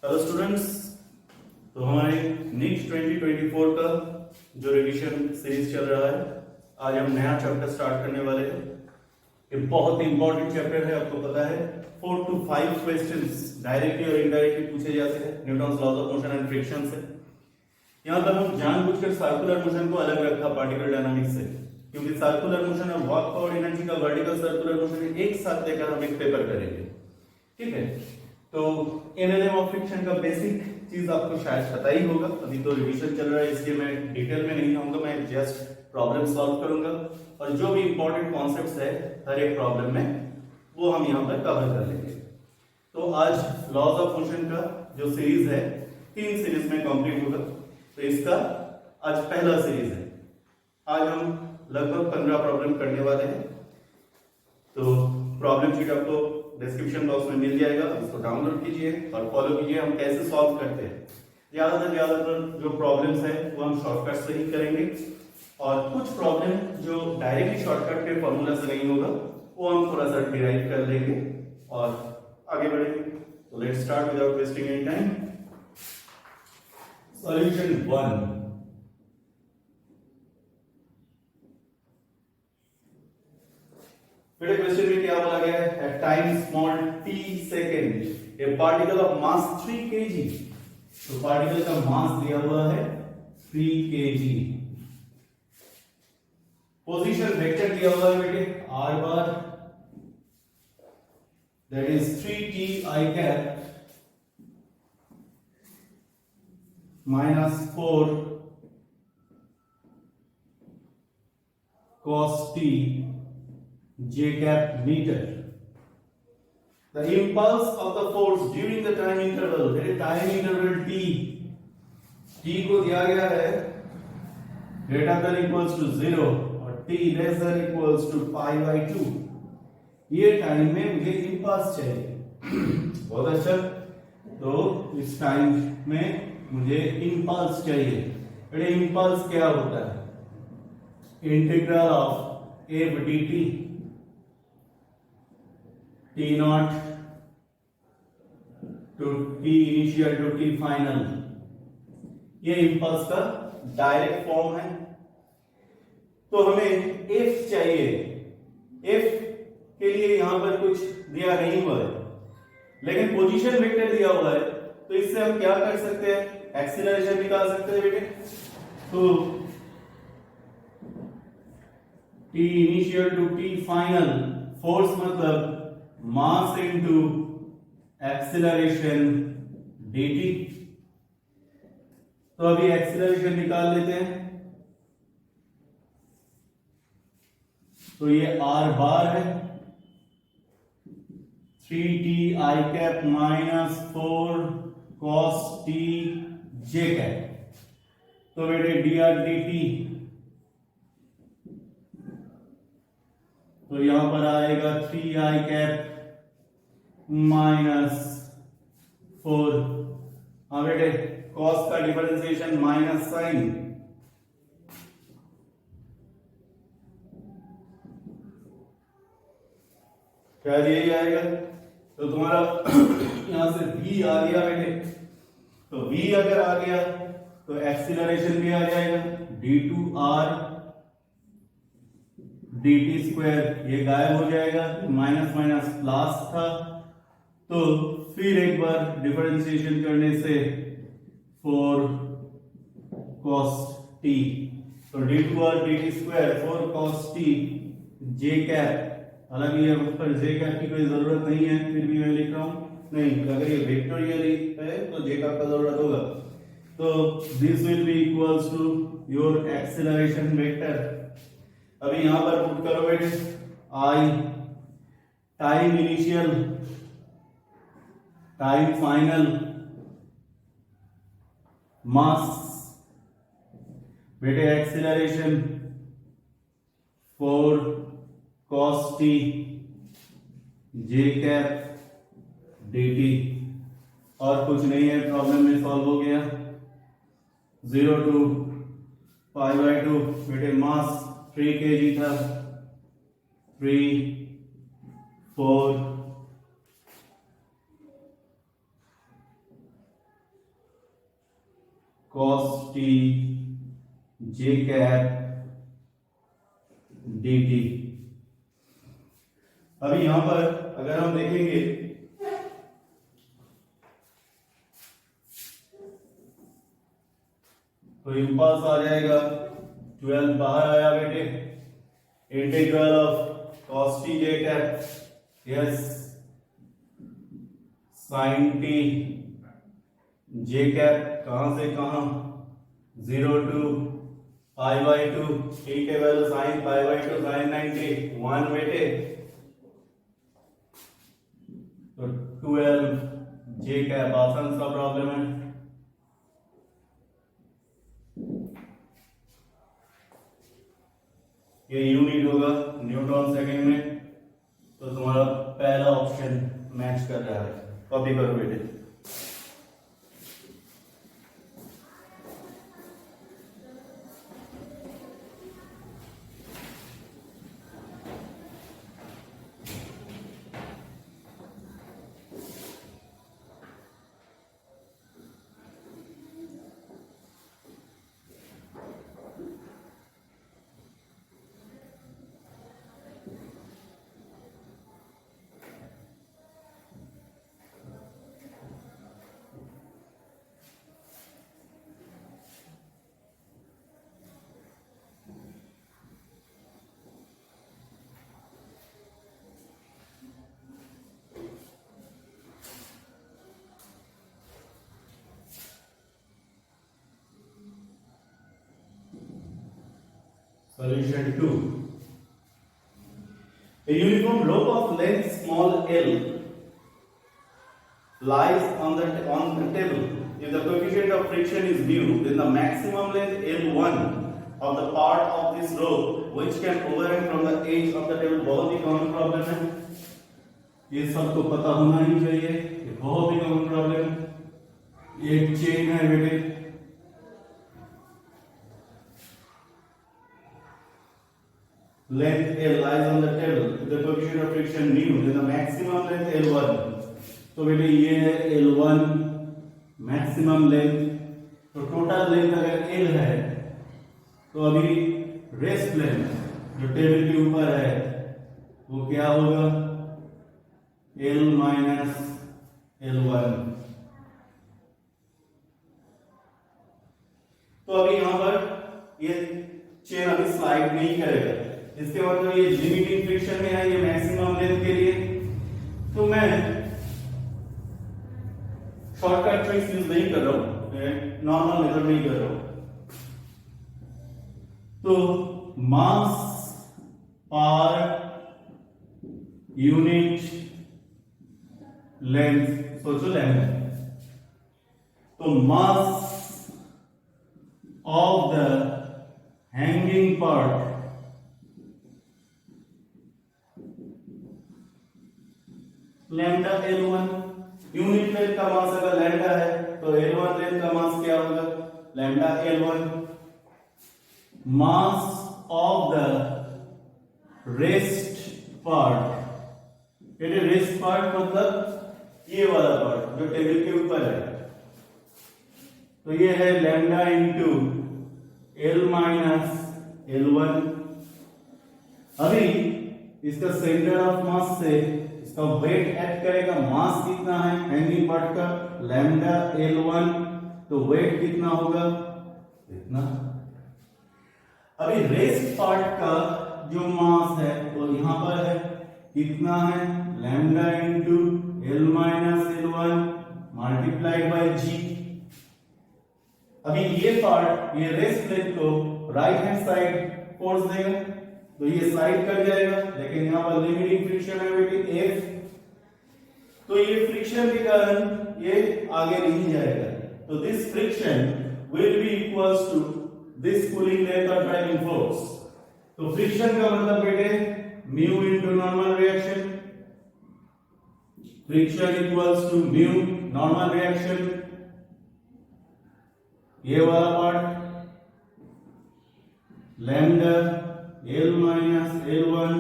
Hello students, तो हमारे next 2024 का जो रिवीजन सीरीज चल रहा है, आज हम नया चैप्टर स्टार्ट करने वाले हैं। ये बहुत ही इंपॉर्टेंट चैप्टर है, आपको पता है 4 to 5 क्वेश्चंस डायरेक्टली और इनडायरेक्टली पूछे जाते हैं Newton's laws of motion and friction से। यहाँ पर हम जानबूझकर सर्कुलर मोशन को अलग रखा पार्टिकल डायनामिक्स से, क्योंकि सर्कुलर मोशन और वर्क पावर एनर्जी का वर्टिकल सर्कुलर मोशन एक साथ लेकर हम एक पेपर करेंगे। ठीक है, तो एनएलएम ऑफ फ्रिक्शन का बेसिक चीज आपको शायद पता ही होगा। अभी तो रिवीजन चल रहा है, इसलिए मैं डिटेल में नहीं जाऊंगा, मैं जस्ट प्रॉब्लम सॉल्व करूंगा और जो भी इंपॉर्टेंट कॉन्सेप्ट्स है हर एक प्रॉब्लम में वो हम यहाँ पर कवर कर लेंगे। तो आज लॉज ऑफ मोशन का जो सीरीज है 3 सीरीज में कंप्लीट होगा, तो इसका आज पहला सीरीज है। आज हम लगभग 15 प्रॉब्लम करने वाले हैं। तो प्रॉब्लम शीट आपको डिस्क्रिप्शन बॉक्स में मिल जाएगा, इसको डाउनलोड कीजिए और फॉलो कीजिए हम कैसे सॉल्व करते हैं। ज्यादा से ज्यादातर जो प्रॉब्लम्स है वो हम शॉर्टकट से ही करेंगे और कुछ प्रॉब्लम जो डायरेक्टली शॉर्टकट के फॉर्मूला से नहीं होगा वो हम थोड़ा सा डिराइव कर लेंगे और आगे बढ़ेंगे। तो let's start without wasting any time. Solution 1। बेटे क्वेश्चन में क्या बोला गया है? At time small t second a particle of mass 3 kg। तो पार्टिकल का मास दिया हुआ है 3 kg। पोजीशन वेक्टर दिया हुआ है बेटे r bar, that is 3t I cap minus 4 cos t j cap meter. The impulse of the force during the time interval, time interval t को दिया गया है greater than equals to 0 और t less than equals to pi by 2। ये time में मुझे impulse चाहिए। बहुत अच्छा, तो इस टाइम में मुझे impulse चाहिए। अरे impulse क्या होता है? Integral of f dt t naught to t initial to t final, ये इंपल्स का डायरेक्ट फॉर्म है। तो हमें f चाहिए। f के लिए यहां पर कुछ दिया नहीं हुआ है, लेकिन पोजीशन वेक्टर दिया हुआ है, तो इससे हम क्या कर सकते हैं? एक्सीलरेशन निकाल सकते हैं बेटे। तो t initial to t final, force मतलब मास इनटू एक्सीलरेशन dt। तो अभी एक्सीलरेशन निकाल लेते हैं। तो ये r बार है 3t I cap minus 4 cos t j cap. तो बेटे dr dt, तो यहां पर आएगा 3i कैप माइनस 4। हाँ बेटे, कॉस का डिफरेंशिएशन माइनस साइन, क्या यही आएगा? तो तुम्हारा यहां से v आ गया बेटे, तो v अगर आ गया तो एक्सीलरेशन भी आ जाएगा d2r dt स्क्वायर, ये गायब हो जाएगा, माइनस माइनस प्लस था, तो फिर एक बार डिफरेंशिएशन करने से 4 cos t, तो d2r dt square 4 cos t j cap. हालांकि ये पर j कैप की कोई जरूरत नहीं है, फिर भी मैं लिख रहा हूं। नहीं, अगर ये वेक्टोरियल है तो j कैप का जरूरत होगा। तो this will be equals to your acceleration vector. अभी यहां पर पुट करो बेटे i time initial time final mass बेटे acceleration 4 cos t j cap dt, और कुछ नहीं है, प्रॉब्लम में सॉल्व हो गया। 0 to pi by 2 बेटे मास 3 kg था, 3 4 cos t j cap dt। अभी यहां पर अगर हम देखेंगे तो इम्पल्स आ जाएगा 12 बाहर आया बेटे, integral of cos t j cap, yes sin t j cap कहां से कहां 0 टू पाई बाई 2, t के value sin pi by 2 sin 90 1 बेटे, तो 12 j कैप आसान सा प्रॉब्लम है। ये यूनिट होगा न्यूटन सेकंड में, तो तुम्हारा पहला ऑप्शन मैच कर रहा है, कॉपी करो बेटे। Solution 2. A uniform rope of length small l lies on the table. If the coefficient of friction is mu, then the maximum length L1 of the part of this rope which can overhang from the edge of the table, बहुत ही common problem है, ये सबको पता होना ही चाहिए, ये बहुत ही common problem. एक चेन है बेटे, length L lies on the table with the coefficient of friction mu, then the maximum length L1, तो बेटे ये है L1 मैक्सिमम लेंथ, तो टोटल लेंथ अगर L है तो अभी रेस्ट लेंथ जो टेबल के ऊपर है वो क्या होगा L माइनस L1। तो अभी यहां पर ये चेन अभी स्लाइड नहीं करेगा, इसके मतलब ये लिमिटिंग फ्रिक्शन में है, ये मैक्सिमम लेंथ के लिए, तो मैं शॉर्टकट ट्रिक्स यूज नहीं कर रहा हूं, नॉर्मल मेथड नहीं कर रहा हूं। तो मास पर यूनिट लेंथ, सोचो लेंथ, तो मास of the hanging part lambda L1, unit length का मास अगर लैम्डा है तो L1 लेंथ का मास क्या होगा lambda L1। Mass of the rest part, ये रेस्ट पार्ट मतलब ये वाला पार्ट जो टेबल के ऊपर है, तो ये है lambda into L minus L1। अभी इसका सेंटर ऑफ मास से इसका वेट ऐड करेगा, मास कितना है हैंगिंग पार्ट का लैम्डा L1, तो वेट कितना होगा इतना। अभी रेस्ट पार्ट का जो मास है वो यहां पर है, कितना है lambda into L minus L1 multiplied by G। अभी ये पार्ट ये रेस्ट प्लेट को राइट हैंड साइड फोर्स देगा, तो ये स्लाइड कर जाएगा, लेकिन यहां पर लिमिटिंग फ्रिक्शन है बेटी F, तो ये फ्रिक्शन के कारण ये आगे नहीं जाएगा, तो this friction will be equals to this pulling length और ड्राइविंग फोर्स। तो फ्रिक्शन का मतलब बेटे mu into normal reaction, friction equals to mu normal reaction, ये वाला part lambda L minus L1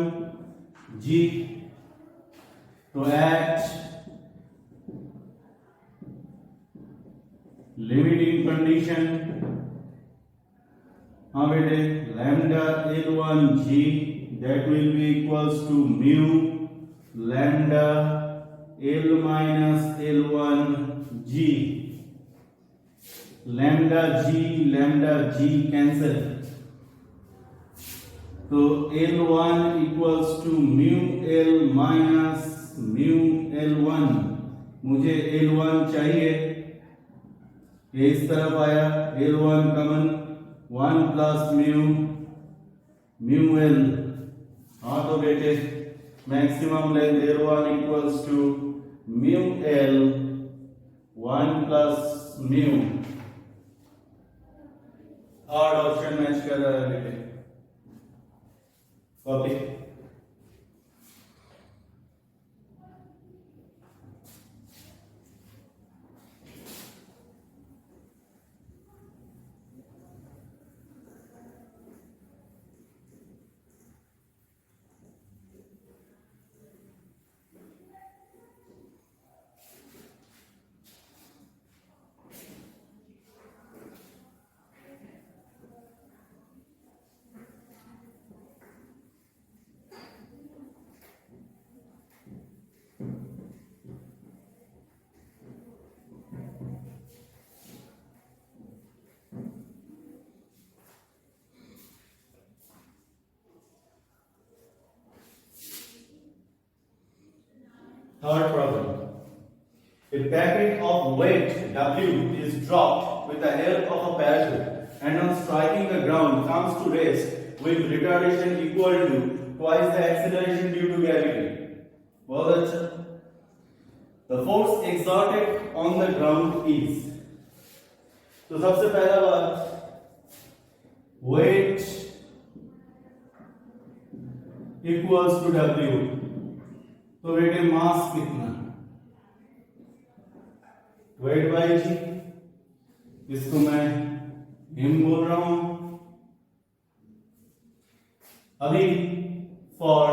G, तो एट लिमिटिंग कंडीशन, हाँ बेटे, lambda L1G that will be equals to mu lambda L minus L1G, lambda G cancel, तो L1 equals to mu L minus mu L1, मुझे L1 चाहिए, ये इस तरफ आया, L1 common, 1 plus mu L, हाँ तो बेटे maximum length L1 equals to mu L 1 plus mu, third option match कर रहा है बेटे, copy. Third problem. A packet of weight W is dropped with the help of a parachute and on striking the ground comes to rest with retardation equal to twice the acceleration due to gravity. बहुत अच्छा. The force exerted on the ground is, तो सबसे पहला बात, weight equals to W, तो बेटे मास कितना, weight by जी, इसको मैं m बोल रहा हूं। अभी फॉर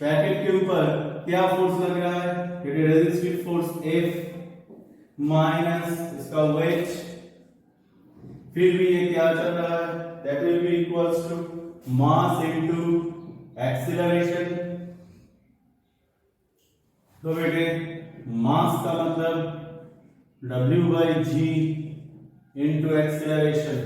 पैकेट के ऊपर क्या फोर्स लग रहा है, बेटे रेजिस्टिव फोर्स F माइनस इसका वेट, फिर भी ये क्या चल रहा है, that will be equals to mass into acceleration। तो बेटे मास का मतलब W by G into acceleration।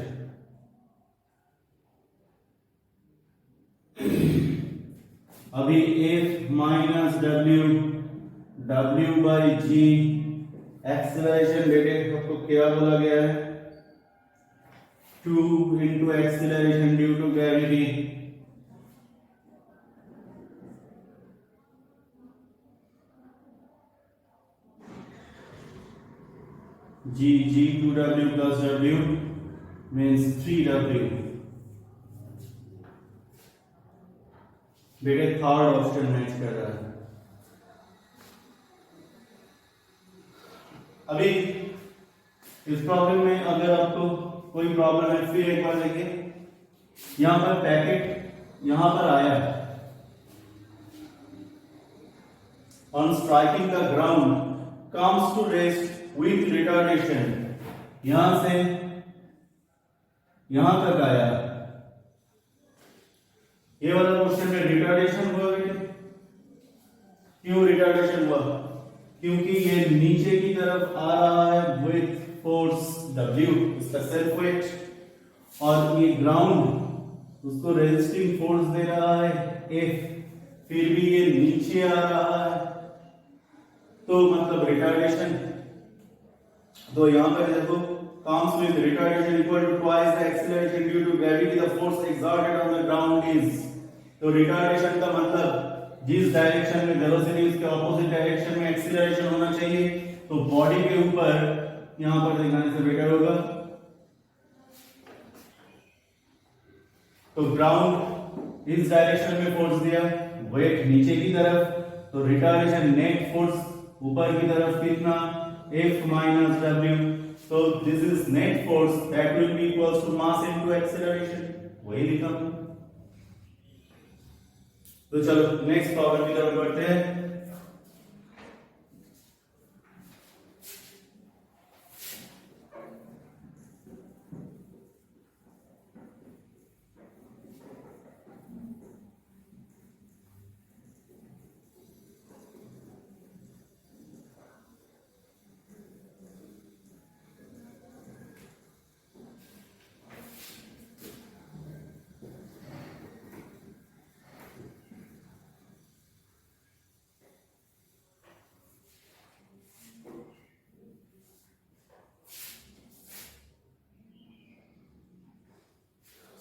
अभी F minus W by G acceleration बेटे आपको क्या बोला गया है, 2 into acceleration due to gravity। G 2W plus W means 3W। बेटे थर्ड ऑप्शन मैच कर रहा है। अभी इस प्रॉब्लम में अगर आपको कोई प्रॉब्लम है, फिर एक बार देखिए, यहां पर पैकेट यहां पर आया, on striking the ground comes to rest with retardation, यहां से यहां तक आया, ये वाला क्वेश्चन में रिटार्डेशन हुआ बेटे। क्यों रिटार्डेशन हुआ, क्योंकि ये नीचे की तरफ आ रहा है विथ फोर्स W, इसका सेल्फ वेट, और ये ग्राउंड उसको रेजिस्टिंग फोर्स दे रहा है F, फिर भी ये नीचे आ रहा है, तो मतलब रिटार्डेशन। तो यहां पर देखो, comes with retardation equal to twice the acceleration due to gravity, the force exerted on the ground is, तो रिटार्डेशन का मतलब जिस डायरेक्शन में वेलोसिटी उसके ऑपोजिट डायरेक्शन में एक्सीलरेशन होना चाहिए, तो बॉडी के ऊपर यहां पर दिखाने से बेटर होगा। तो ग्राउंड इस डायरेक्शन में फोर्स दिया, वेट नीचे की तरफ, तो रिटार्डेशन नेट फोर्स ऊपर की तरफ कितना, F minus W, so this is net force that will be equals to mass into acceleration, वही लिखा। तो चलो नेक्स्ट प्रॉब्लम की तरफ बढ़ते हैं।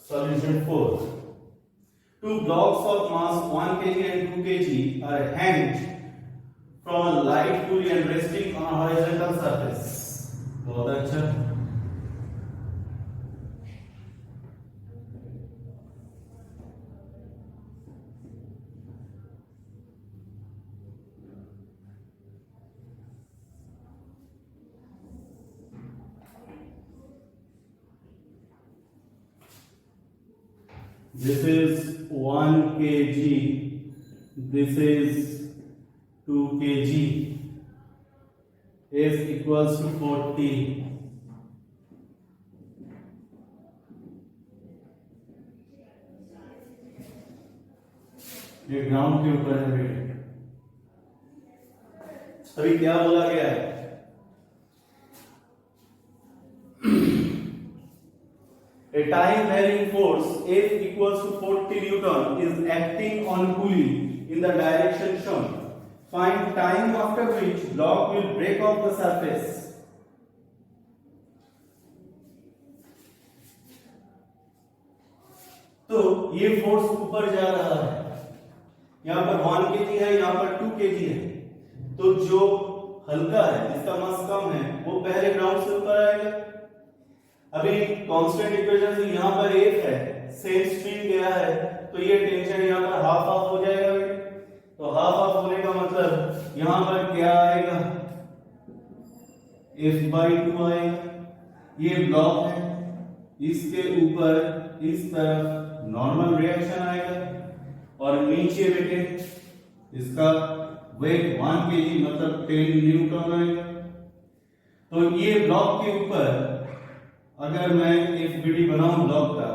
Solution 4. Two blocks of mass 1 kg and 2 kg are hanged from a light pulley and resting on a horizontal surface. बहुत अच्छा। This is 1 kg. This is 2 kg. F equals to 40. ये ground के ऊपर है बेटे। अभी क्या बोला गया है? A time varying force F equals to 40 Newton is acting on pulley in the direction shown. Find time after which block will break off the surface. तो ये फोर्स ऊपर जा रहा है, यहां पर 1 kg है, यहां पर 2 kg है। तो जो हल्का है, जिसका मास कम है, वो पहले ग्राउंड से ऊपर आएगा। अभी कांस्टेंट इक्वेशन से यहां पर F है, सेम स्ट्रिंग गया है, तो ये टेंशन यहां पर हाफ हाफ हो जाएगा बेटे। तो हाफ हाफ होने का मतलब यहां पर क्या आएगा? F/2 आएगा। ये ब्लॉक है, इसके ऊपर इस तरफ नॉर्मल रिएक्शन आएगा और नीचे बेटे इसका वेट 1 kg मतलब 10 न्यूटन आएगा। तो ये ब्लॉक के ऊपर अगर मैं एक बीडी बनाऊं ब्लॉक का,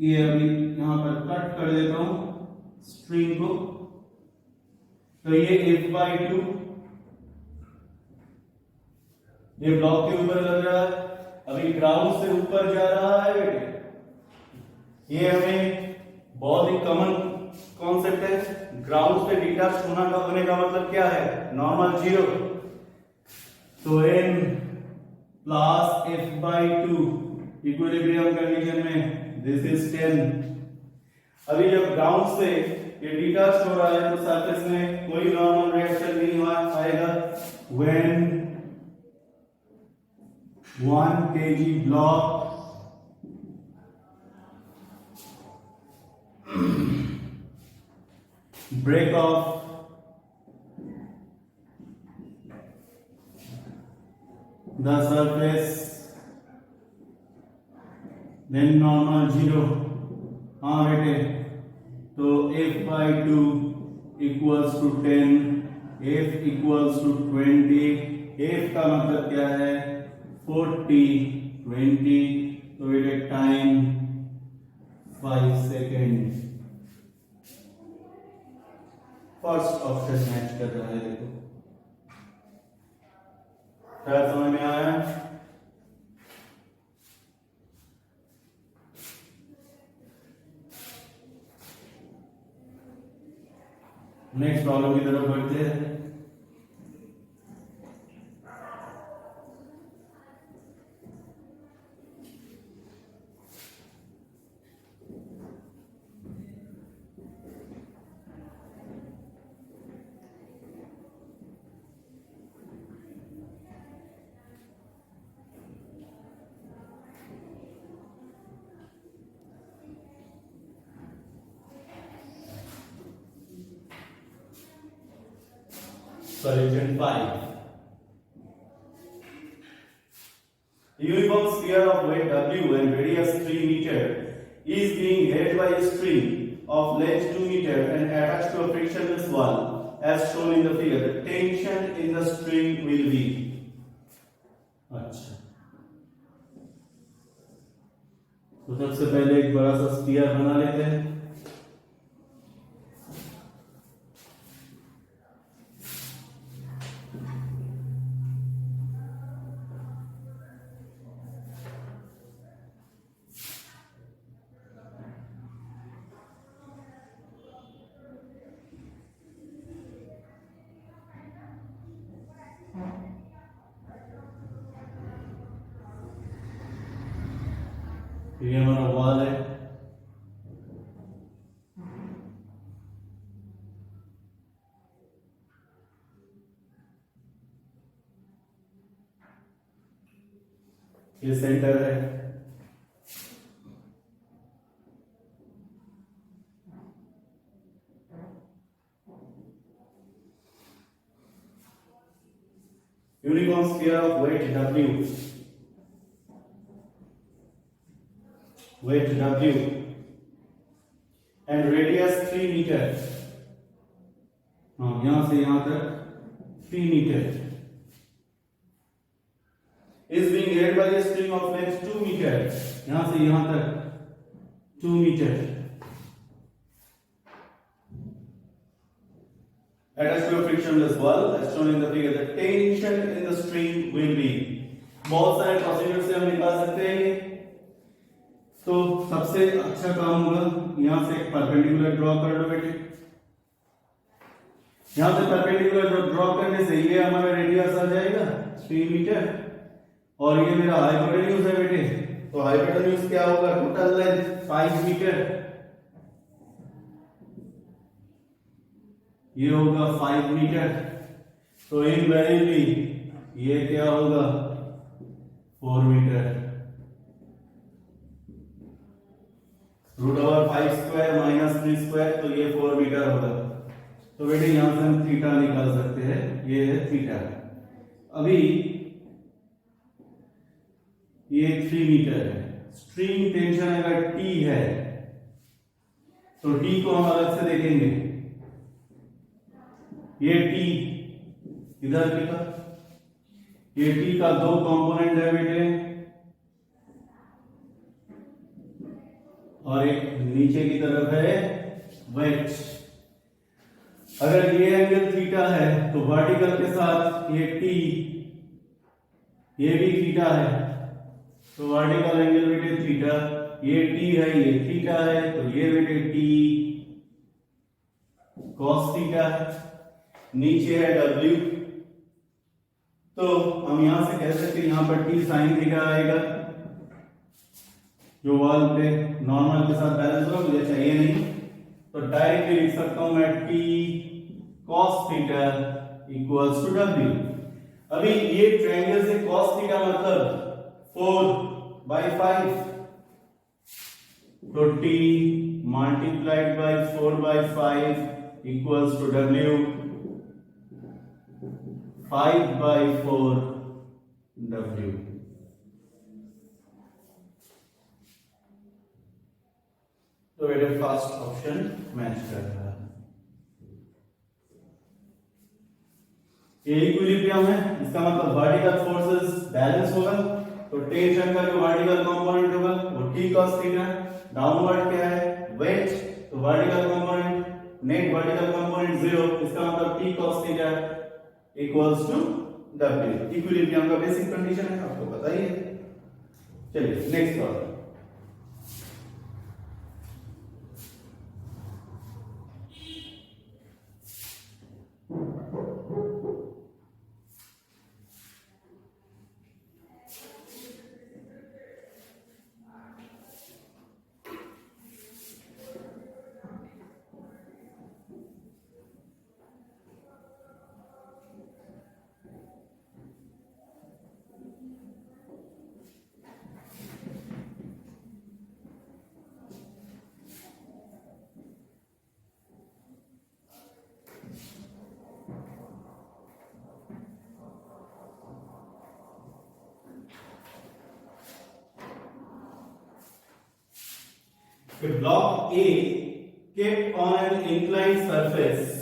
ये अभी यहां पर कट कर देता हूं स्ट्रिंग को, तो ये F/2 ये ब्लॉक के ऊपर लग रहा है। अभी ग्राउंड से ऊपर जा रहा है बेटे। ये हमें बहुत ही कॉमन कॉन्सेप्ट है। ग्राउंड से डिटैच होने का मतलब क्या है? नॉर्मल 0। तो n plus F/2 equilibrium condition में दिस इज 10। अभी जब ग्राउंड से ये डिटैच हो रहा है तो सरफेस में कोई नॉर्मल रिएक्शन नहीं आएगा। When 1 kg block break off the surface, then normal 0। हाँ बेटे, तो F/2 equals to 10, F equals to 20। F का मतलब क्या है? 40, 20, तो बेटे time 5 second. First option match कर रहा है। देखो क्या समझ में आया? नेक्स्ट प्रॉब्लम की तरफ बढ़ते हैं। Solution 5. A uniform sphere of weight W and radius 3 meter is being held by a string of length 2 meter and attached to a frictionless wall as shown in the figure, the tension in the string will be. अच्छा, तो सबसे पहले एक बड़ा सा sphere बना लेते हैं। ये हमारा वॉल है, ये सेंटर है, uniform sphere of weight W, weight W and radius 3 meter, यहां से यहां तक 3 meter is being held by a string of length 2 meter, यहां से यहां तक 2 meter attached to a frictionless wall as shown in the figure, the tension in the string will be. बहुत सारे प्रोसीजर से हम निकाल सकते हैं। तो सबसे अच्छा काम होगा यहां से एक परपेंडिकुलर ड्रॉ कर लो बेटे। यहां से परपेंडिकुलर ड्रॉ करने से ये हमारा रेडियस आ जाएगा 3 मीटर और ये मेरा हाइपोटेन्यूज है बेटे। तो हाइपोटेन्यूज क्या होगा, टोटल लेंथ 5 मीटर, ये होगा 5 मीटर। तो इनवेरिएबली ये क्या होगा 4 metre. Root over 5 square minus 3 square, तो ये 4 मीटर होगा। तो बेटे यहां से हम थीटा निकाल सकते हैं, ये है थीटा। अभी ये 3 मीटर है, स्ट्रिंग टेंशन अगर T है तो T को हम अलग से देखेंगे। ये T इधर लिखा, ये T का 2 कंपोनेंट है बेटे और एक नीचे की तरफ है वेट। अगर ये एंगल थीटा है तो वर्टिकल के साथ ये T, ये भी थीटा है, तो वर्टिकल एंगल बेटे थीटा, ये T है ये थीटा है, तो ये बेटे T cos थीटा है, नीचे है W। तो हम यहां से कह सकते हैं यहां पर T sin थीटा आएगा, जो वॉल पे नॉर्मल के साथ बैलेंस होगा, मुझे चाहिए नहीं, तो डायरेक्टली लिख सकता हूं मैं T cos theta equals to W। अभी ये ट्रायंगल से cos थीटा मतलब 4/5, तो T multiplied by 4/5 equals to W 5/4 W। तो ये फर्स्ट ऑप्शन मैच कर रहा है। ये इक्विलिब्रियम है, इसका मतलब वर्टिकल फोर्सेस बैलेंस होगा, तो टेंशन का जो वर्टिकल कंपोनेंट होगा वो T cos थीटा, डाउनवर्ड क्या है वेट, तो vertical component net vertical component 0, इसका मतलब T cos theta equals to W। Equilibrium का बेसिक कंडीशन है, आपको पता ही है। चलिए नेक्स्ट प्रॉब्लम। कि block A kept on an inclined surface.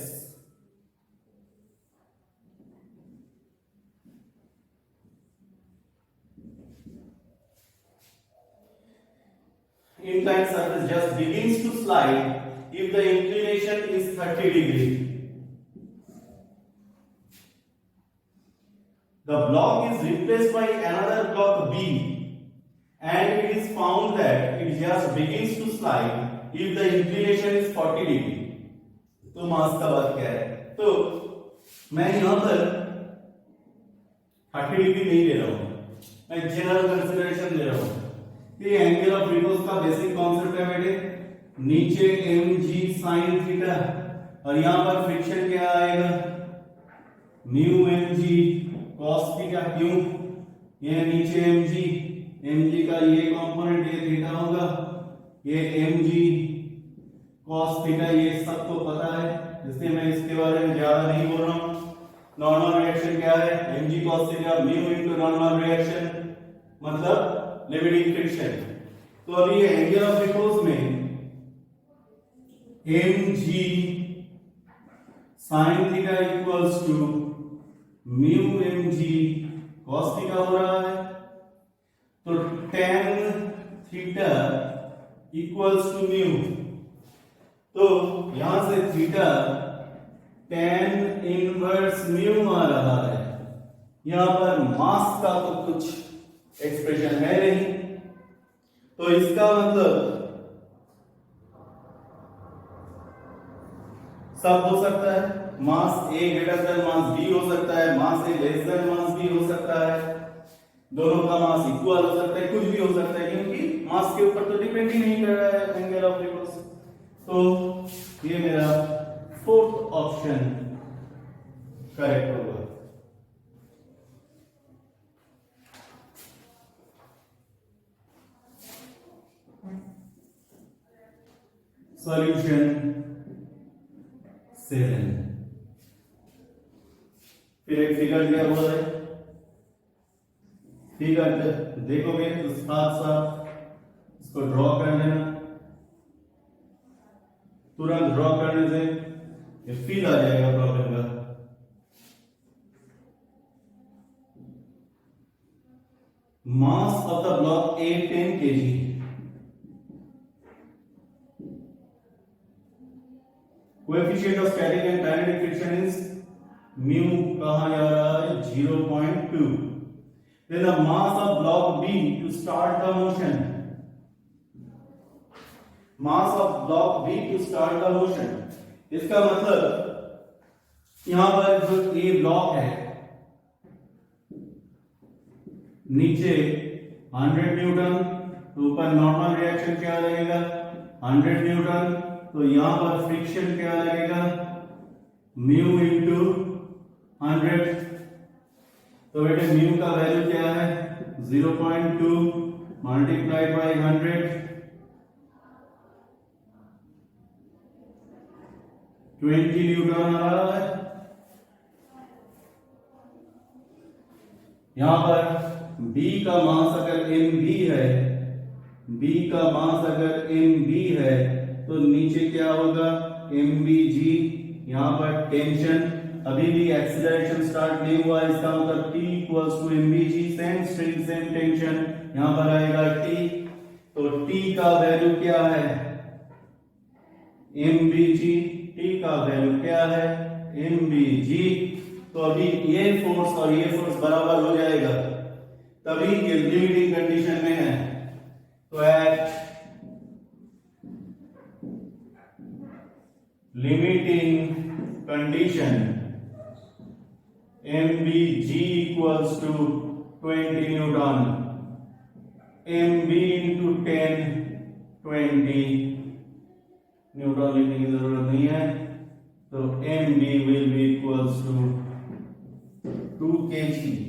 Inclined surface just begins to slide if the inclination is 30 degree. The block is replaced by another block B, and it is found that it just begins to slide if the inclination is 40 degree. तो मास का बात क्या है? तो मैं यहाँ पर 30 degree नहीं ले रहा हूँ, मैं जनरल कंसिडरेशन ले रहा हूँ। ये एंगल ऑफ रिपोज का बेसिक कॉन्सेप्ट है बेटे, नीचे mg sin थीटा और यहाँ पर फ्रिक्शन क्या आएगा, म्यू mg cos थीटा। क्यों? ये नीचे mg का ये कंपोनेंट ये थीटा होगा, ये mg cos थीटा ये सबको पता है, इसलिए मैं इसके बारे में ज्यादा नहीं बोल रहा हूँ। नॉर्मल रिएक्शन क्या है, mg cos theta mu into normal reaction मतलब लिमिटिंग फ्रिक्शन। तो अभी ये एंगल ऑफ रिपोज में mg sin theta equals to mu mg cos theta हो रहा है, तो tan theta equals to mu, तो यहां से थीटा tan इनवर्स म्यू आ रहा है। यहां पर मास का तो कुछ एक्सप्रेशन है नहीं, तो इसका मतलब सब हो सकता है, मास ए ग्रेटर देन मास बी हो सकता है, मास ए लेस देन मास बी हो सकता है, दोनों का मास इक्वल हो सकता है, कुछ भी हो सकता है, क्योंकि मास के ऊपर तो डिपेंड ही नहीं कर रहा है एंगल ऑफ रिपोज। तो ये मेरा फोर्थ ऑप्शन करेक्ट होगा। सॉल्यूशन 7। फिर एक फिगर दिया हुआ है, फिगर देखोगे तो साथ साथ इसको ड्रॉ कर लेना, तुरंत ड्रॉ करने से ये फील आ जाएगा प्रॉब्लम का। Mass of the block A 10 kg, coefficient of static and kinetic friction is mu कहां जा रहा है 0.2। Then the mass of block B to start the motion, mass of block B to start the motion, इसका मतलब यहां पर जो A block है नीचे 100 न्यूटन, तो ऊपर नॉर्मल रिएक्शन क्या लगेगा 100 न्यूटन, तो यहां पर फ्रिक्शन क्या लगेगा म्यू इंटू 100। तो बेटे म्यू का वैल्यू क्या है 0.2 मल्टीप्लाइड बाय 100, 20 न्यूटन आ रहा है। यहां पर B का मास अगर mb है, B का मास अगर mb है तो नीचे क्या होगा mbg, यहां पर टेंशन अभी भी एक्सीलरेशन स्टार्ट नहीं हुआ, इसका मतलब T equals to mbg, same string same tension, यहां पर आएगा T, तो T का वैल्यू क्या है mbg, T का वैल्यू क्या है mbg। तो अभी ये फोर्स और ये फोर्स बराबर हो जाएगा, तभी ये लिमिटिंग कंडीशन में है। तो at limiting condition mbg equals to 20 newton, mb into 10 20 newton लिखने की जरूरत नहीं है, तो mb will be equals to 2 kg।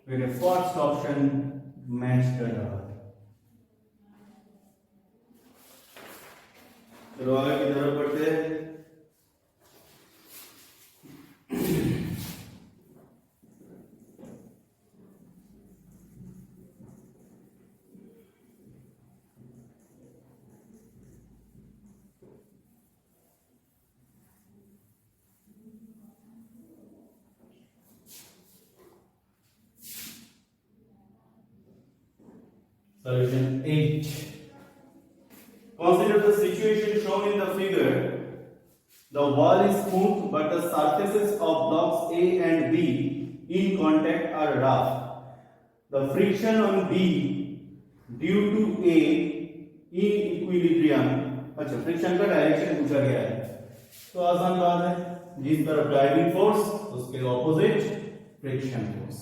मेरे फर्स्ट ऑप्शन मैच कर रहा है। चलो आगे की तरफ बढ़ते हैं। Solution 8. Consider the situation shown in the figure. The wall is smooth, but the surfaces of blocks A and B in contact are rough. The friction on B due to A in equilibrium. अच्छा, friction का direction पूछा गया है, तो आसान बात है, जिस तरफ ड्राइविंग फोर्स उसके ऑपोजिट फ्रिक्शन फोर्स।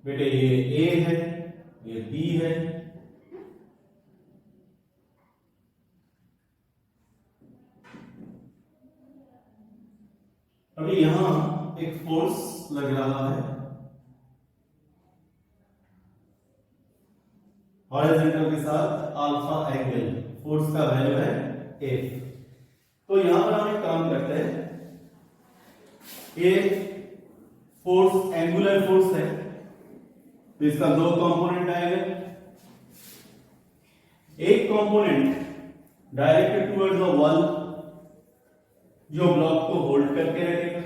बेटे ये A है, ये B है, अभी यहां एक फोर्स लग रहा है हॉरिजॉन्टल के साथ अल्फा एंगल, फोर्स का वैल्यू है F। तो यहां पर हम एक काम करते हैं, ये फोर्स एंगुलर फोर्स है, तो इसका दो कंपोनेंट आएगा, एक component directed towards the wall जो ब्लॉक को होल्ड करके रखेगा,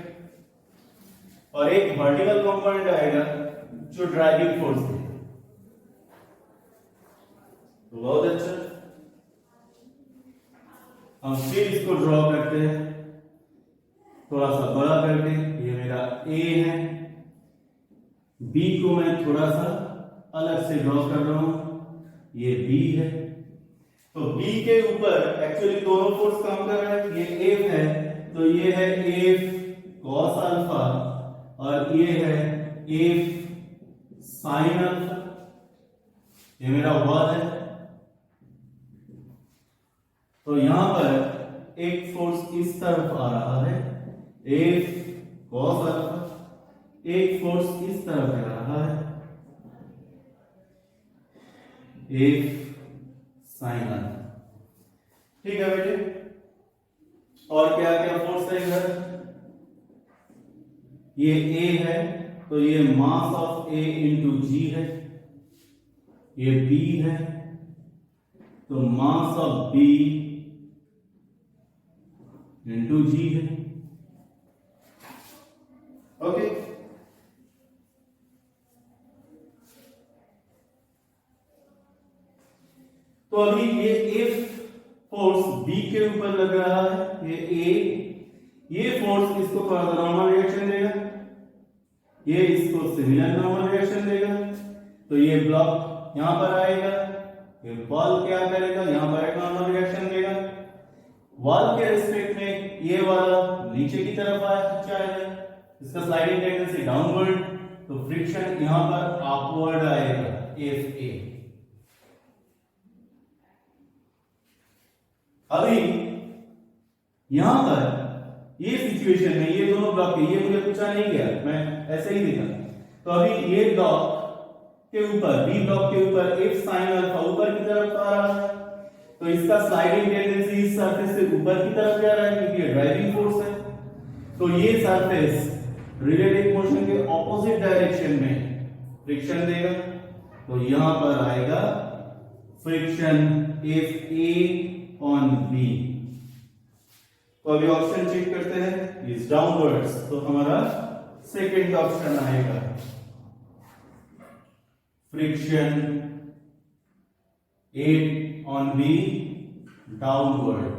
और एक वर्टिकल कंपोनेंट आएगा जो ड्राइविंग फोर्स है। तो बहुत अच्छा, हम फिर इसको ड्रॉ करते हैं थोड़ा सा बड़ा करके। ये मेरा A है, B को मैं थोड़ा सा अलग से ड्रॉ कर रहा हूं, ये B है। तो B के ऊपर एक्चुअली दोनों फोर्स काम कर रहा है, ये F है, तो ये है F cos अल्फा और ये है F sin अल्फा, ये मेरा वॉल है। तो यहां पर एक फोर्स इस तरफ आ रहा है F cos अल्फा, एक फोर्स इस तरफ आ रहा है F sin अल्फा। ठीक है बेटे, और क्या क्या फोर्स है इधर, ये A है तो ये mass of A into G है, ये B है तो mass of B into G है। ओके, तो अभी ये F फोर्स B के ऊपर लग रहा है, ये A, ये फोर्स इसको थोड़ा सा नॉर्मल रिएक्शन देगा, ये इसको सिमिलर नॉर्मल रिएक्शन देगा, तो ये ब्लॉक यहां पर आएगा, ये वॉल क्या करेगा, यहां पर एक नॉर्मल रिएक्शन देगा, वॉल के रिस्पेक्ट में ये वाला नीचे की तरफ जाएगा, इसका स्लाइडिंग टेंडेंसी डाउनवर्ड, तो फ्रिक्शन यहां पर अपवर्ड आएगा Fa। अभी यहां पर ये सिचुएशन में ये दोनों ब्लॉक, ये मुझे पूछा नहीं गया, मैं ऐसे ही लिखा, तो अभी ये ब्लॉक के ऊपर, बी ब्लॉक के ऊपर F sin अल्फा ऊपर की तरफ आ रहा है, तो इसका स्लाइडिंग टेंडेंसी इस सरफेस से ऊपर की तरफ जा रहा है क्योंकि ये ड्राइविंग फोर्स है, तो ये सरफेस रिलेटिव मोशन के ऑपोजिट डायरेक्शन में फ्रिक्शन देगा, तो यहां पर आएगा फ्रिक्शन Fa ऑन B। तो अभी ऑप्शन चेक करते हैं, इज डाउनवर्ड्स, तो हमारा सेकंड ऑप्शन आएगा friction A on B downward.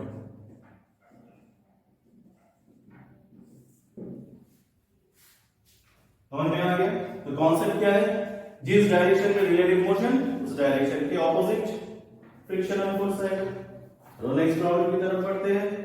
समझ में आ गया? तो कॉन्सेप्ट क्या है, जिस डायरेक्शन में रिलेटिव मोशन उस डायरेक्शन के ऑपोजिट फ्रिक्शनल फोर्स है। तो नेक्स्ट प्रॉब्लम की तरफ बढ़ते हैं।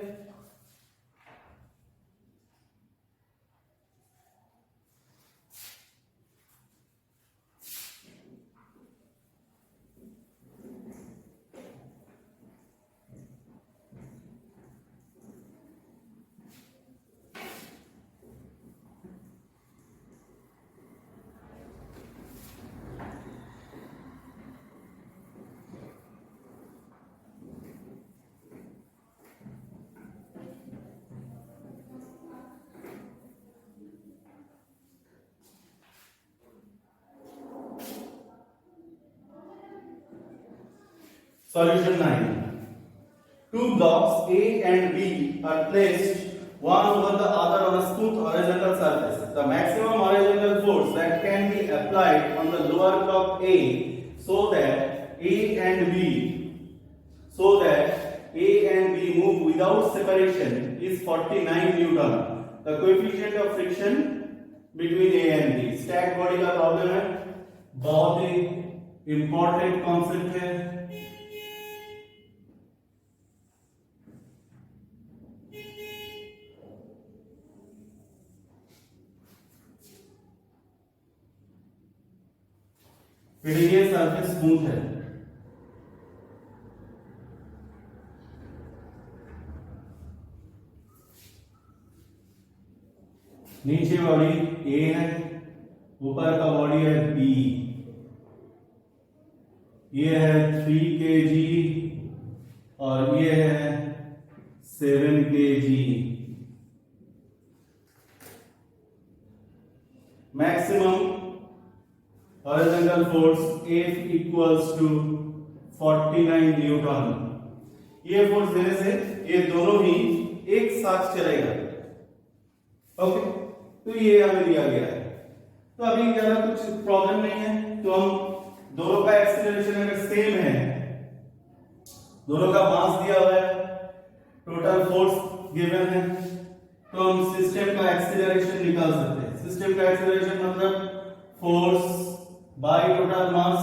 Solution 9. Two blocks A and B are placed one over the other on a smooth horizontal surface. The maximum horizontal force that can be applied on the lower block A so that A and B move without separation is 49 Newton. The coefficient of friction between A and B. Stacked body का problem है, बहुत ही important concept है। फिर ये surface smooth है, नीचे body ए है, ऊपर का बॉडी है बी। ये है 3 kg और ये है 7 kg। Maximum horizontal force F equals to 49 Newton. ये फोर्स देने से ये दोनों ही एक साथ चलेगा। ओके, तो ये हमें दिया गया है। तो अभी ज्यादा कुछ प्रॉब्लम नहीं है, तो हम दोनों का एक्सीलरेशन अगर सेम है, दोनों का मास दिया हुआ है, टोटल फोर्स गिवन है, तो हम सिस्टम का एक्सीलरेशन निकाल सकते हैं। सिस्टम का एक्सीलरेशन मतलब force by total mass.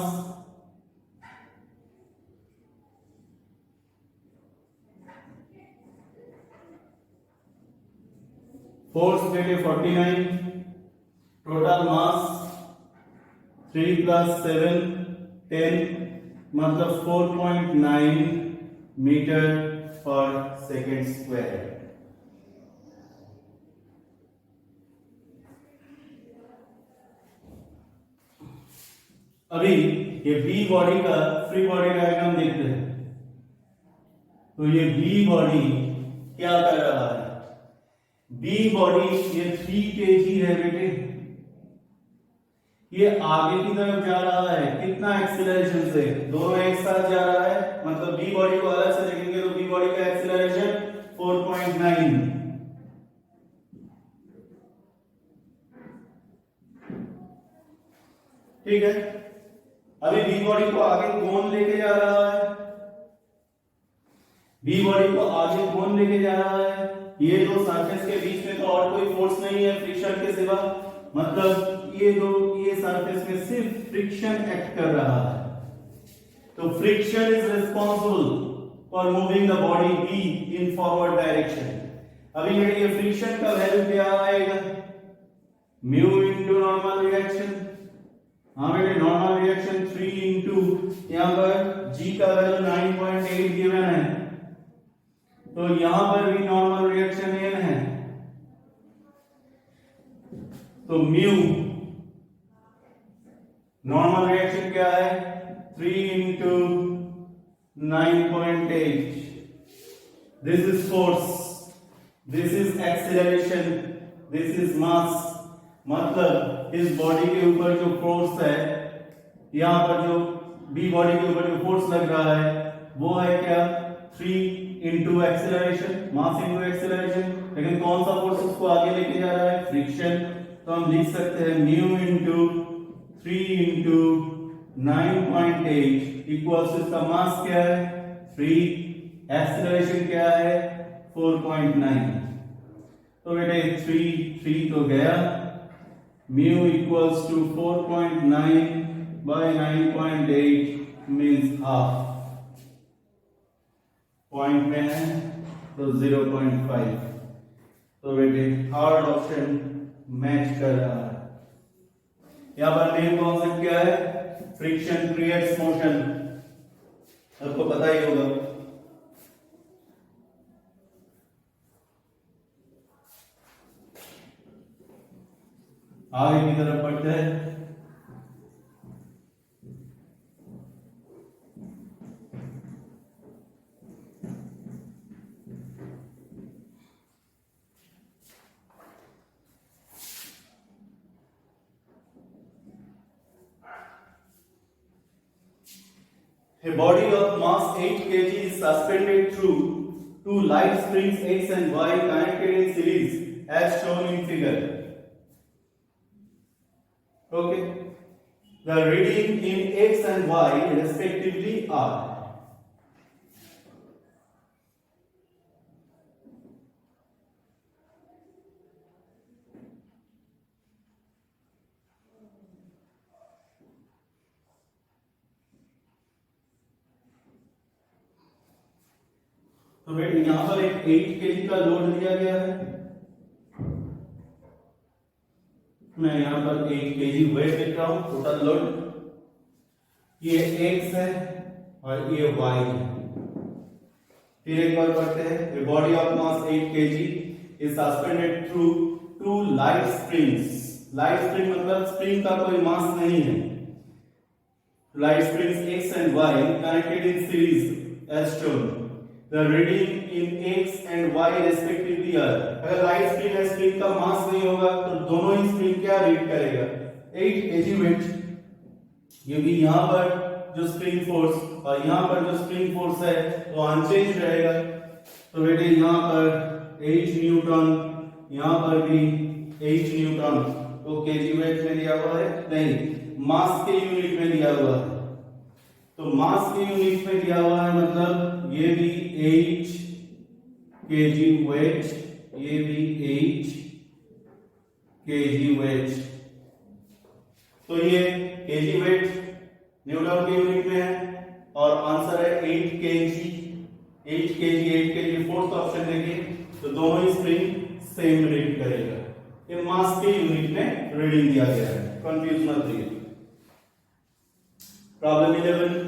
Force देंगे 49, टोटल मास 3 + 7 10, मतलब 4.9 मीटर पर सेकेंड स्क्वायर। अभी ये बी बॉडी का फ्री बॉडी डायग्राम देखते हैं। तो ये बी बॉडी क्या कर रहा है? बी बॉडी ये 3 kg है बेटे, ये आगे की तरफ जा रहा है, कितना एक्सीलरेशन से? दोनों एक साथ जा रहा है, मतलब बी बॉडी को अलग से देखेंगे तो बी बॉडी का एक्सीलरेशन 4.9। ठीक है, अभी बी बॉडी को आगे कौन लेके जा रहा है? बी बॉडी को आगे कौन लेके जा रहा है? ये दो सरफेस के बीच में तो और कोई फोर्स नहीं है फ्रिक्शन के सिवा, मतलब ये सरफेस में सिर्फ फ्रिक्शन एक्ट कर रहा है। तो friction is responsible for moving the body be in forward direction. अभी ये फ्रिक्शन का वैल्यू क्या आएगा? Mu into normal reaction. हाँ बेटे, नॉर्मल रिएक्शन 3 इनटू यहां पर जी का वैल्यू 9.8 गिवन है, तो यहां पर भी नॉर्मल रिएक्शन n है, तो म्यू नॉर्मल रिएक्शन क्या है? 3 into 9.8। This is force, this is acceleration, this is mass. मतलब इस बॉडी के ऊपर जो फोर्स है, यहां पर जो बी बॉडी के ऊपर जो फोर्स लग रहा है वो है क्या? 3 इनटू एक्सीलरेशन, मास इनटू एक्सीलरेशन। लेकिन कौन सा फोर्स उसको आगे लेके जा रहा है? फ्रिक्शन। तो हम लिख सकते हैं mu into 3 into 9.8 equals to, इसका मास क्या है? 3, एक्सीलरेशन क्या है? 4.9। तो बेटे 3 तो गया, mu equals to 4.9 by 9.8 means half. Point में है तो 0.5। तो बेटे थर्ड ऑप्शन मैच कर रहा है। यहां पर मेन कॉन्सेप्ट क्या है? फ्रिक्शन क्रिएट्स मोशन, आपको पता ही होगा। आगे की तरफ बढ़ते हैं। A body of mass 8 kg is suspended through two light springs X and Y connected in series as shown in figure. Okay. The reading in X and Y respectively are. तो बेटे यहां पर एक 8 kg का load दिया गया है, मैं यहां पर 8 kg वेट लिख रहा हूं, टोटल लोड। ये x है और ये y है। फिर एक बार पढ़ते हैं। A body of mass 8 kg is suspended through two light springs. Light spring मतलब स्प्रिंग का कोई मास नहीं है। Light springs x and y connected in series as shown. The reading in x and y respectively are. अगर light spring है, spring का मास नहीं होगा तो दोनों ही स्प्रिंग क्या रीड करेगा? 8 kg वेट, क्योंकि यहाँ पर जो स्प्रिंग फोर्स और यहाँ पर जो स्प्रिंग फोर्स है वो अनचेंज रहेगा। तो बेटे यहाँ पर 8 न्यूटन, यहाँ पर भी 8 न्यूटन, तो केजी वेट में दिया हुआ है, नहीं मास के यूनिट में दिया हुआ है। तो मास के यूनिट में दिया हुआ है मतलब ये भी 8 kg वेट, ये भी 8 kg वेट। तो ये kg वेट न्यूटन के यूनिट में है और आंसर है 8 kg। 8 kg फोर्थ ऑप्शन देखिए, तो दोनों ही स्प्रिंग सेम रीड करेगा। ये मास के यूनिट में रीडिंग दिया गया है, कंफ्यूज मत रहिए। प्रॉब्लम 11।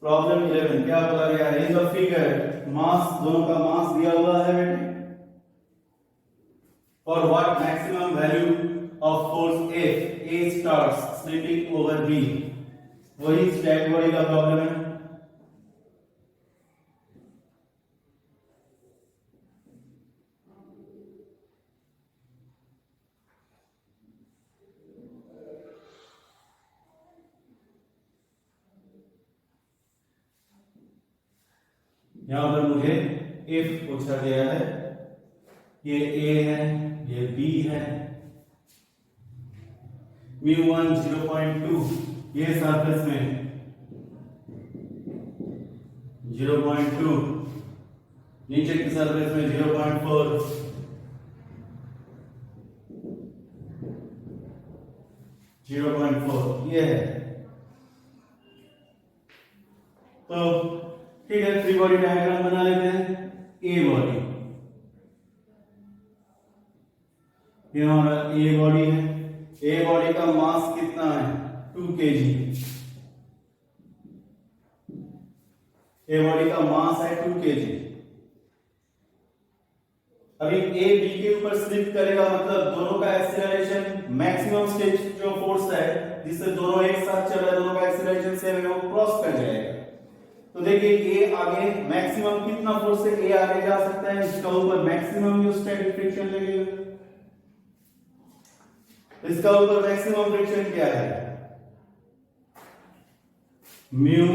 प्रॉब्लम 11 क्या बोला गया है? इन द फिगर मास, दोनों का मास दिया हुआ है बेटे। For what maximum value of force F A starts slipping over B। वही स्टैक बॉडी का प्रॉब्लम है। यहां पर मुझे F पूछा गया है, ये A है, ये B है, μ1 0.2, ये सरफेस में 0.2, नीचे की सरफेस में 0.4, ये है। तो ठीक है, फ्री बॉडी डायग्राम बना लेते हैं। ए बॉडी, ये हमारा ए बॉडी है। ए बॉडी का मास कितना है? 2 kg। ए बॉडी का मास है 2 kg। अभी ए बी के ऊपर स्लिप करेगा मतलब दोनों का एक्सीलरेशन, मैक्सिमम स्टेज जो फोर्स है जिससे दोनों एक साथ चल रहे हैं, दोनों का एक्सीलरेशन सेम है, वो क्रॉस कर जाएगा। तो देखिए ए आगे मैक्सिमम कितना फोर्स से ए आगे जा सकता है, इसका ऊपर मैक्सिमम जो स्टैटिक फ्रिक्शन लगेगा। इसका ऊपर मैक्सिमम फ्रिक्शन क्या है? Mu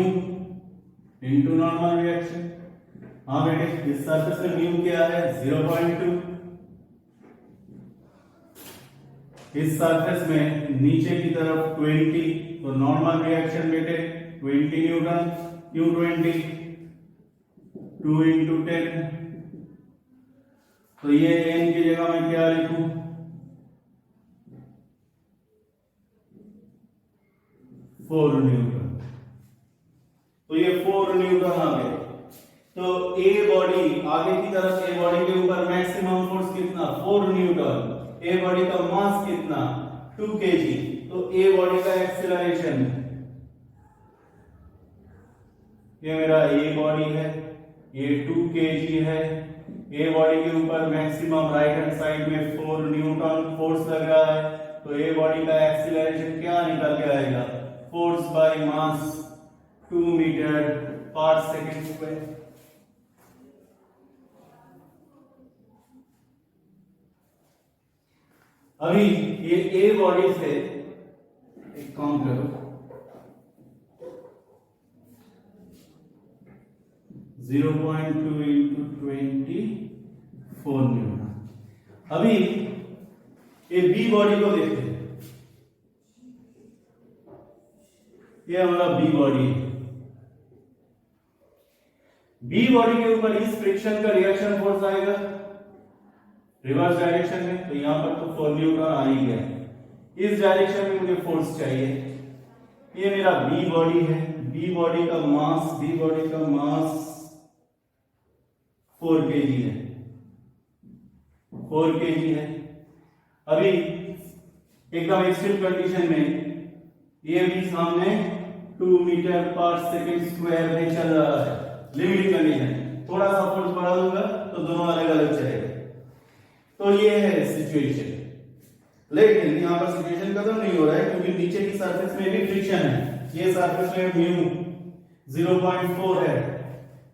into normal reaction. हाँ बेटे, इस सरफेस में म्यू क्या है? 0.2। इस सरफेस में नीचे की तरफ 20, तो नॉर्मल रिएक्शन बेटे 20 न्यूटन। क्यों 20? 2 into 10, तो ये n की जगह मैं क्या लिखूं? 4 न्यूटन। तो ये 4 न्यूटन आ गए। तो ए बॉडी आगे की तरफ, ए बॉडी के ऊपर मैक्सिमम फोर्स कितना? 4 न्यूटन। ए बॉडी का मास कितना? 2 kg। तो ए बॉडी का एक्सीलरेशन ये मेरा ए बॉडी है, ये 2 kg है। ए बॉडी के ऊपर मैक्सिमम राइट हैंड साइड में 4 न्यूटन फोर्स लग रहा है, तो ए बॉडी का एक्सीलरेशन क्या निकल के आएगा, फोर्स बाय मास 2 मीटर पर सेकंड स्क्वायर। अभी ये ए बॉडी से एक काम करो, 0.2 into 24 न्यूटन। अभी ये बी बॉडी को देखते हैं, ये हमारा बी बॉडी है। बी बॉडी के ऊपर इस फ्रिक्शन का रिएक्शन फोर्स आएगा रिवर्स डायरेक्शन में, तो यहां पर तो 4 न्यूटन आ ही गया। इस डायरेक्शन में मुझे फोर्स चाहिए। ये मेरा बी बॉडी है, बी बॉडी का मास 4 kg है, 4 kg है। अभी एकदम एक्सट्रीम कंडीशन में ये भी सामने 2 मीटर पर सेकंड स्क्वायर में चल रहा है, लिमिटिंग कंडीशन। थोड़ा सा फोर्स बढ़ा दूंगा तो दोनों अलग अलग चलेगा। तो ये है सिचुएशन, लेकिन यहां पर सिचुएशन खत्म नहीं हो रहा है, क्योंकि नीचे की सरफेस में भी फ्रिक्शन है। ये सरफेस में म्यू 0.4 है,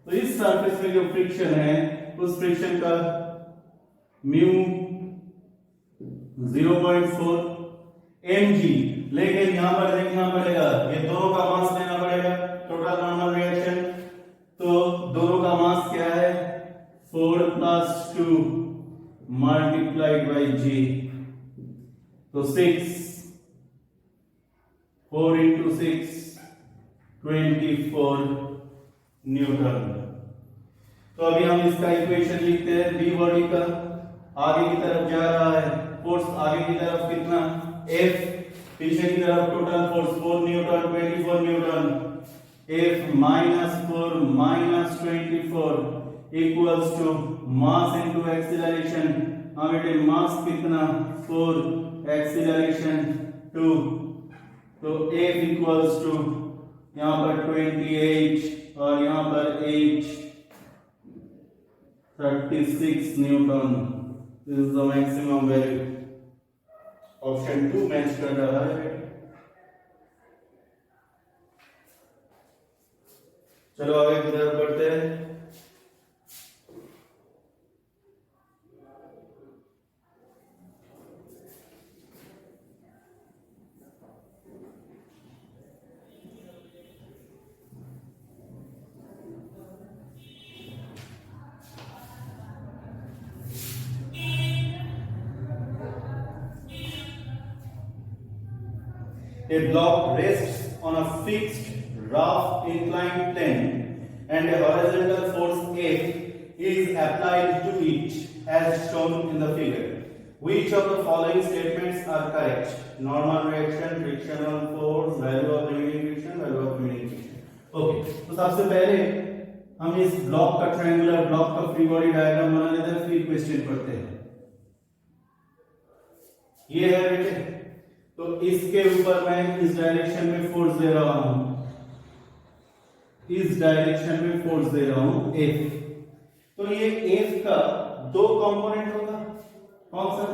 तो इस सरफेस में जो फ्रिक्शन है उस फ्रिक्शन का म्यू 0.4 mg, लेकिन यहां पर देखना पड़ेगा, ये दोनों का मास लेना पड़ेगा, टोटल नॉर्मल रिएक्शन। तो दोनों का मास क्या है, 4 + 2 मल्टीप्लाइड बाई g, तो 6, 4 into 6 24 न्यूटन। तो अभी हम इसका इक्वेशन लिखते हैं। बी बॉडी का आगे की तरफ जा रहा है, फोर्स आगे की तरफ कितना, F, पीछे की तरफ total force 4 newton 24 newton, F -4 -24 equals to mass into acceleration. हम बेटे मास कितना 4, एक्सीलरेशन 2, तो F इक्वल्स टू यहां पर 28 और यहां पर 8, 36 Newton. This is the maximum value. Option 2 match कर रहा है। चलो आगे की तरफ बढ़ते हैं। A block rests on a fixed rough inclined plane and a horizontal force F is applied to it as shown in the figure. Which of the following statements are correct? Normal reaction, frictional force, value of limiting friction, value of limiting friction. Okay, तो सबसे पहले हम इस block का triangular block का free body diagram बना लेते हैं, फिर क्वेश्चन पढ़ते हैं। ये है बेटे, तो इसके ऊपर मैं इस डायरेक्शन में फोर्स दे रहा हूं, इस डायरेक्शन में फोर्स दे रहा हूं F। तो ये F का 2 कंपोनेंट होगा, कौन सा,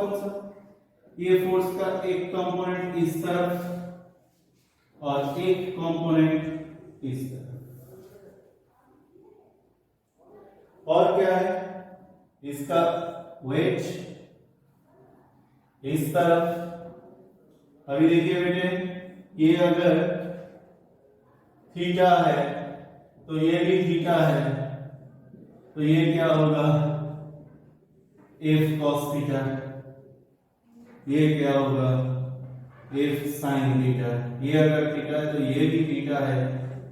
ये फोर्स का एक कंपोनेंट इस तरफ और एक कंपोनेंट इस तरफ। और क्या है, इसका वेट इस तरफ। अभी देखिए बेटे, ये अगर थीटा है तो ये भी थीटा है, तो ये क्या होगा F cos थीटा, ये क्या होगा F sin थीटा। ये अगर थीटा है तो ये भी थीटा है,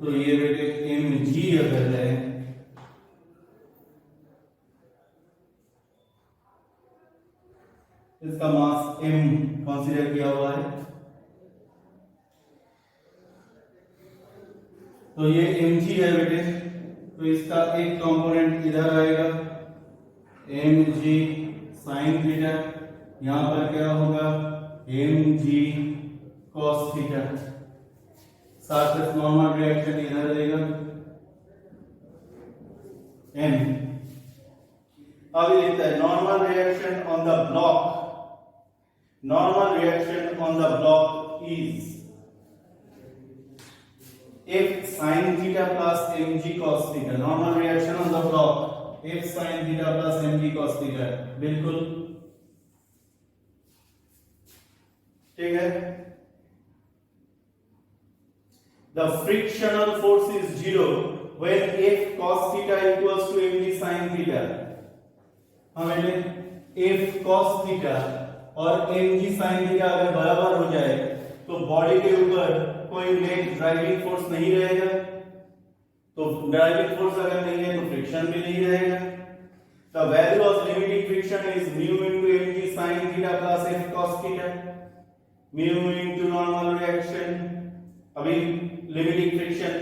तो ये बेटे mg अगर है, इसका मास m कंसीडर किया हुआ है, तो ये mg है बेटे। तो इसका एक कंपोनेंट इधर आएगा mg sin थीटा, यहां पर क्या होगा mg cos थीटा। साथ में नॉर्मल रिएक्शन इधर रहेगा, एम। अब लिखता है normal reaction on the block, normal reaction on the block is F sin theta plus mg cos theta, normal reaction on the block F sin theta plus mg cos theta, बिल्कुल ठीक है। The frictional force is zero when F cos theta equals to mg sin theta। हमें F cos theta और mg sin theta अगर बराबर हो जाए तो बॉडी के ऊपर कोई नेट ड्राइविंग फोर्स नहीं रहेगा, तो ड्राइविंग फोर्स अगर नहीं है तो फ्रिक्शन भी नहीं रहेगा। The value of limiting friction is mu into mg sin theta plus f cos theta, mu into normal reaction, अभी लिमिटिंग फ्रिक्शन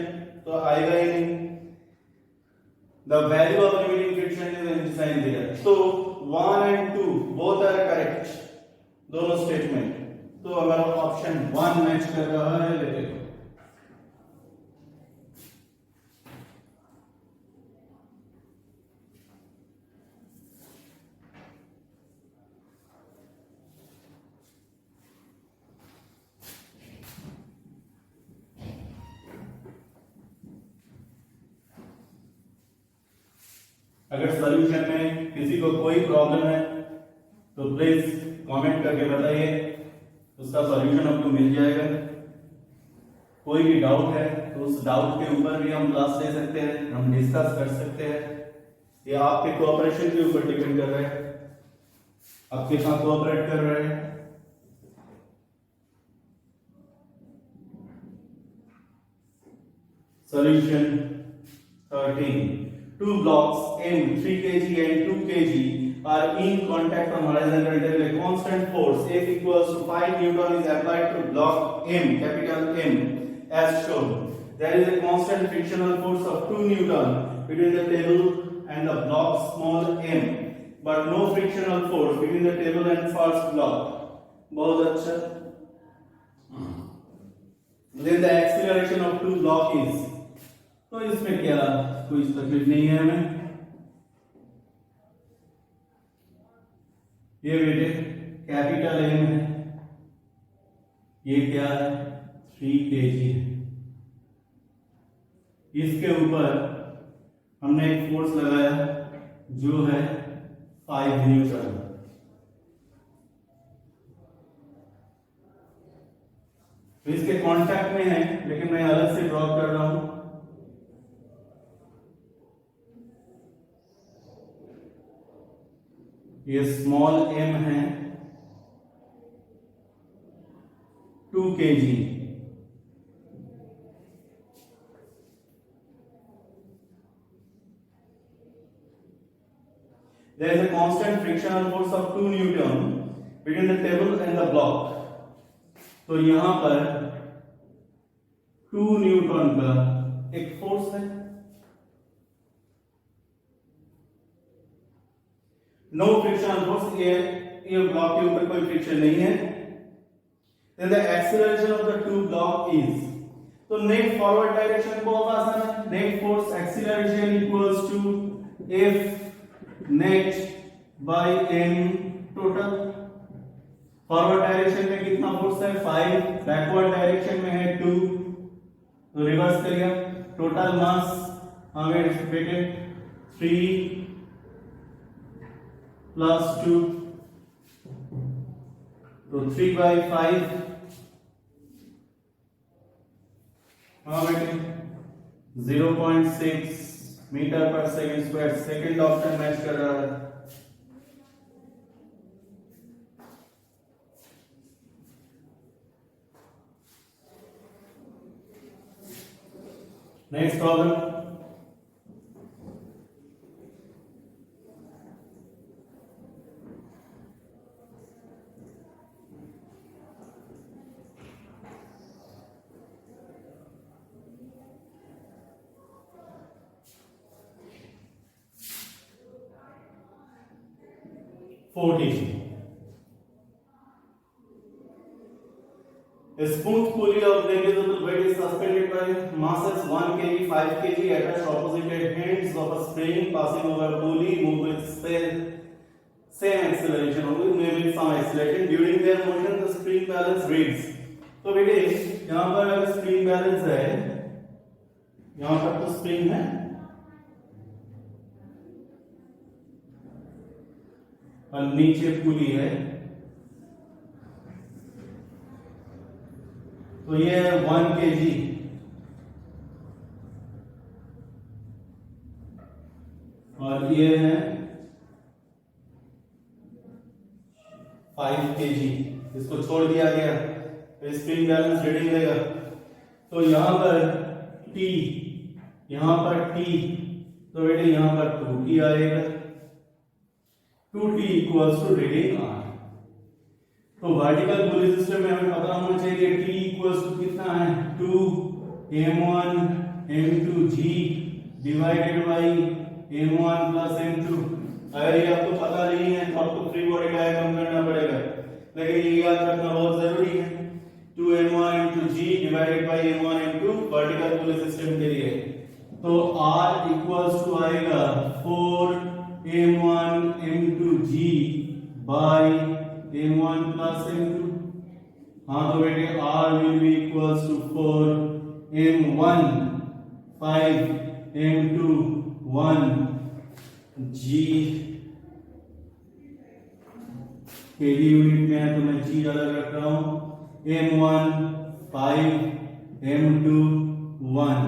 तो आएगा ही नहीं। The value of limiting friction is mg sin theta. तो 1 and 2 both are correct, दोनों statement. तो हमारा option 1 match कर रहा है, लेते हैं। अगर सॉल्यूशन में किसी को कोई प्रॉब्लम है तो प्लीज कमेंट करके बताइए, उसका सॉल्यूशन आपको मिल जाएगा। कोई भी डाउट है तो उस डाउट के ऊपर भी हम क्लास ले सकते हैं, हम डिस्कस कर सकते हैं। ये आपके कोऑपरेशन के ऊपर डिपेंड कर रहा है, आपके साथ कोऑपरेट कर रहे हैं। Solution 13, two blocks M 3 kg and 2 kg are in contact on horizontal interval. A constant force F equals to 5 Newton is applied to block M, capital M, as shown. There is a constant frictional force of 2 Newton between the table and the block small m, but no frictional force between the table and first block. बहुत अच्छा। Then the acceleration of two block is, तो इसमें क्या कोई तकलीफ नहीं है हमें। ये बेटे कैपिटल एम है, ये क्या है 3 kg है। इसके ऊपर हमने एक फोर्स लगाया जो है 5 न्यूटन। तो इसके कांटेक्ट में है, लेकिन मैं अलग से ड्रॉ कर रहा हूं। ये स्मॉल m है 2 kg। There is a constant frictional force of 2 Newton between the table and the block. तो यहां पर 2 न्यूटन का एक फोर्स है। नो फ्रिक्शनल फोर्स, ये ब्लॉक के ऊपर कोई फ्रिक्शन नहीं है। Then the acceleration of the two block is, तो नेट फॉरवर्ड डायरेक्शन बहुत आसान है। Net force acceleration equals to F net by m total. Forward direction में कितना फोर्स है 5, बैकवर्ड डायरेक्शन में है 2, तो रिवर्स करिए। टोटल मास हमें एक्सपेक्टेड 3 प्लस 2, तो 3/5। हाँ बेटे 0.6 मीटर पर second square, second option match कर रहा है। Next problem, A smooth pulley of negligible weight is suspended by masses 1 kg, 5 kg attached opposite ends of a spring passing over a pulley move with same acceleration or with some acceleration. During their motion, the spring balance reads. तो बेटे यहाँ पर अगर spring balance है, यहाँ पर तो spring है और नीचे पुली है, तो ये है 1 kg और ये है 5 kg। इसको छोड़ दिया गया तो स्प्रिंग बैलेंस रीडिंग देगा। तो यहां पर T, यहां पर T, तो बेटे यहां पर 2T आएगा, 2T equals to reading R। तो वर्टिकल पुली सिस्टम में हमें पता होना चाहिए कि T इक्वल्स टू कितना है, 2 m1 m2 g divided by m1 plus m2। अगर ये आपको पता नहीं है तो आपको फ्री बॉडी डायग्राम करना पड़ेगा, लेकिन ये याद रखना बहुत जरूरी है। 2 m1 m2 g divided by m1 m2 vertical pulley system के लिए। तो R इक्वल्स टू आएगा 4 m1 m2 g by m1 plus m2। हाँ तो बेटे R will be equals to 4 m1 5 m2 1 g KG unit में है तो मैं g अलग रख रहा हूं। m1 5 m2 1,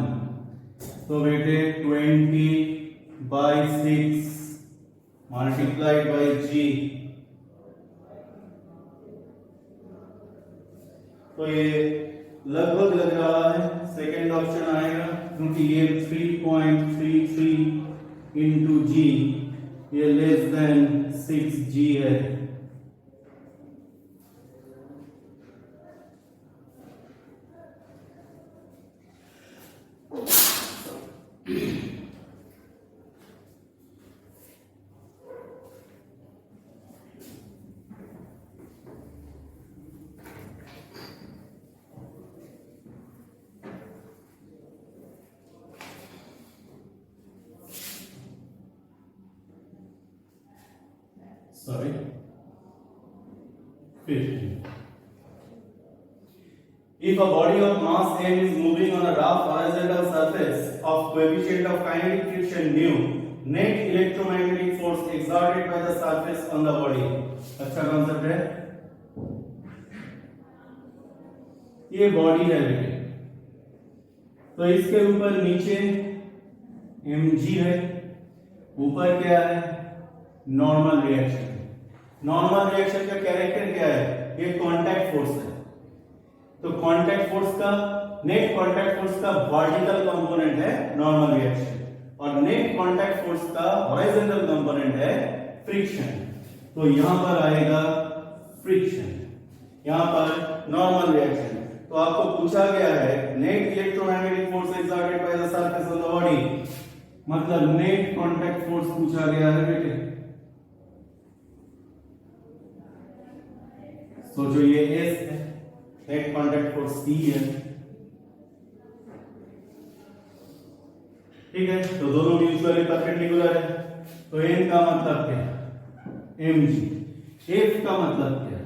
तो बेटे 20 by 6 multiplied by g, तो ये लगभग लग रहा है सेकेंड ऑप्शन आएगा, क्योंकि ये 3.33 इंटू जी, ये लेस देन 6g है। Sorry, 15. If a body of mass m is moving on a rough horizontal surface of coefficient of kinetic friction nu, net electromagnetic force exerted by the surface on the body। अच्छा concept है। ये body है बेटे, तो इसके ऊपर नीचे mg है, ऊपर क्या है, नॉर्मल रिएक्शन। नॉर्मल रिएक्शन का कैरेक्टर क्या है, ये कांटेक्ट फोर्स है। तो कांटेक्ट फोर्स का, नेट कांटेक्ट फोर्स का वर्टिकल कंपोनेंट है नॉर्मल रिएक्शन, और नेट कांटेक्ट फोर्स का हॉरिजॉन्टल कंपोनेंट है फ्रिक्शन। तो यहां पर आएगा फ्रिक्शन, यहां पर नॉर्मल रिएक्शन। तो आपको पूछा गया है net electromagnetic force exerted by the surface of the body, मतलब नेट कांटेक्ट फोर्स पूछा गया है बेटे। तो जो ये S है, नेट कांटेक्ट फोर्स C है, ठीक है। तो दोनों म्यूचुअली परपेंडिकुलर है। तो N का मतलब क्या है, mg। F का मतलब क्या है,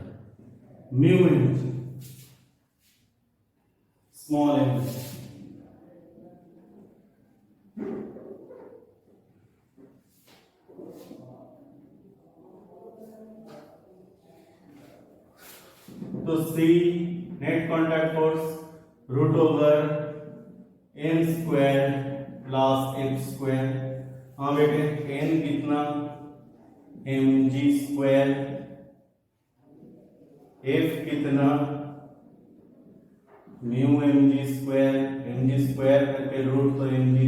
म्यू mg, स्मॉल mg। तो C net contact force root over m square plus f square. हाँ बेटे n कितना, mg स्क्वायर, f कितना, mu mg square, mg square करके रूट तो mg